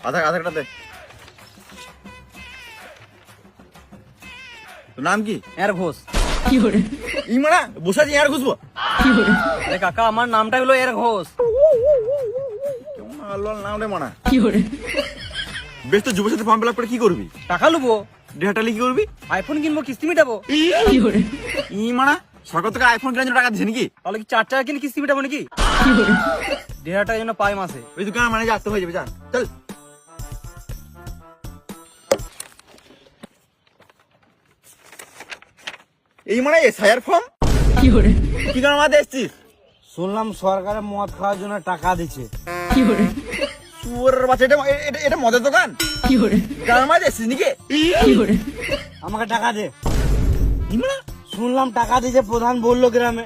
আধার কার্ডটা দে। তোর নাম কি? এর ঘোষ। ই মানা বসে আছি আর ঘুষবো। আরে কাকা আমার নামটা হলো এর ঘোষ। কেমন আল্লাহর নাম রে মানা। বেশ, তো যুবের সাথে ফর্ম ফিল আপ করে কি করবি? টাকা লুবো, 1,500 টাকা কি করবি? আইফোন কিনবো, কিস্তি মেটাবো। ই মানা সরকার থেকে আইফোন কেনার জন্য টাকা দিচ্ছে নাকি? তাহলে কি 4 টাকা কিনে কিস্তি মেটাবো নাকি? 1,500 টাকার জন্য পাই মাসে। ওই দোকান মানে যাতে হয়ে যাবে, যা চল। এই মানে এসআইআর ফর্ম কি কারণে আমাদের এসছিস? শুনলাম সরকারের মদ খাওয়ার জন্য টাকা দিচ্ছে। শুয়োরের বাচ্চা, এটা মদের দোকান? কারণ আমাদের এসছিস নাকি? আমাকে টাকা দে। ই মানে শুনলাম টাকা দিচ্ছে, প্রধান বললো গ্রামে।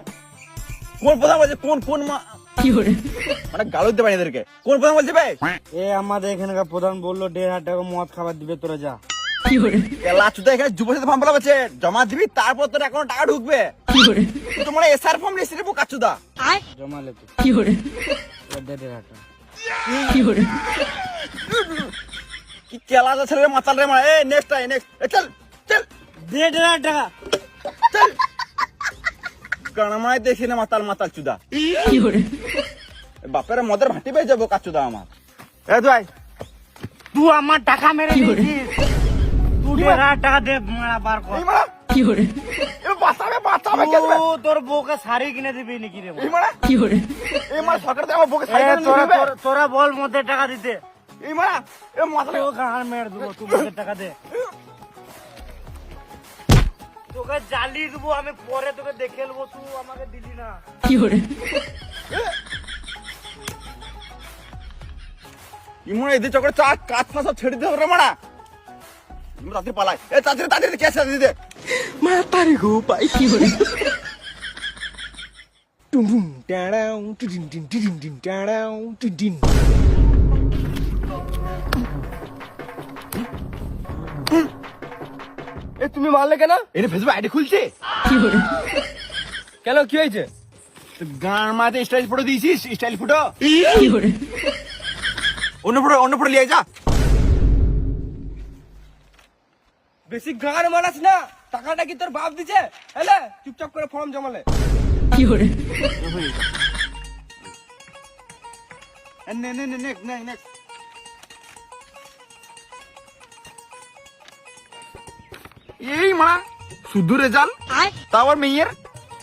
কোন প্রধান বলছে? কোন মা মানে গালো দিতে পারি এদেরকে। কোন প্রধান বলছে ভাই? এ আমাদের এখানকার প্রধান বললো 1,500 টাকা মদ খাবার দিবে, তোরা যা। লাচুদা এখানে যুবর সাথে ফর্ম ফিল আপ আছে, জমা দিবি তারপর তোর অ্যাকাউন্টে টাকা ঢুকবে। তোমার এসআর ফর্ম এসে দেবো কাচুদা। জমা লে তো। 1,500 টাকা। কি কেলা ছেলে মাতাল রে মারা। এই নেক্সট টাইম নেক্সট, চল চল 1,500 টাকা। চল। কারমায় দেখি না মাতাল মাতাল চুদা। বাপের মদের ভাটি পেয়ে যাবো কাচুদা আমার। এ ভাই, তুই আমার টাকা মেরে দিয়েছিস। তুই 1,500 টাকা দে, মারা বার কর। এই মারা এ বাঁচাবে কে দেবে? ও, তোর বউকে শাড়ি কিনে দিবি নাকি রে? এই মারা এই মারা সরকার থেকে আমার বউকে এ, সাইকেল দিবে। তোরা বল মধ্যে টাকা দিতে। এই মারা এ মাতাল ও গান মেরে দেবো, তুই মধ্যে টাকা দে। তোকে জ্বালিয়ে দেবো আমি, পরে তোকে দেখে নেবো, তুই আমাকে দিলি না। ইমন এদের চক্করে চা কাজ না সব ছেড়ে দিতে হবে রে মারা। ইমন তাড়াতাড়ি পালায়। এ তাড়াতাড়ি ক্যাশ দিয়ে দে। এ তুমি মারলে কেন? এটা ফেসবুক আইডি খুলছে। কেন কি হয়েছে? গান মাঝে স্টাইল ফটো দিয়েছিস, স্টাইল ফটো। অন্য ফটো নিয়ে যা। বেশি গান মারাস না, টাকাটা কি তোর বাপ দিছে? হেলে চুপচাপ করে ফর্ম জমালে। এই মারা শুধু রেজাল্ট, তারপর মেয়ের।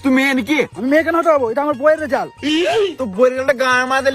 তুই মেয়ে নাকি? আমি মেয়ে কেন হতে হবো? এটা আমার বইয়ের রেজাল্ট। তো বই রেজাল্টটা গান মাঝে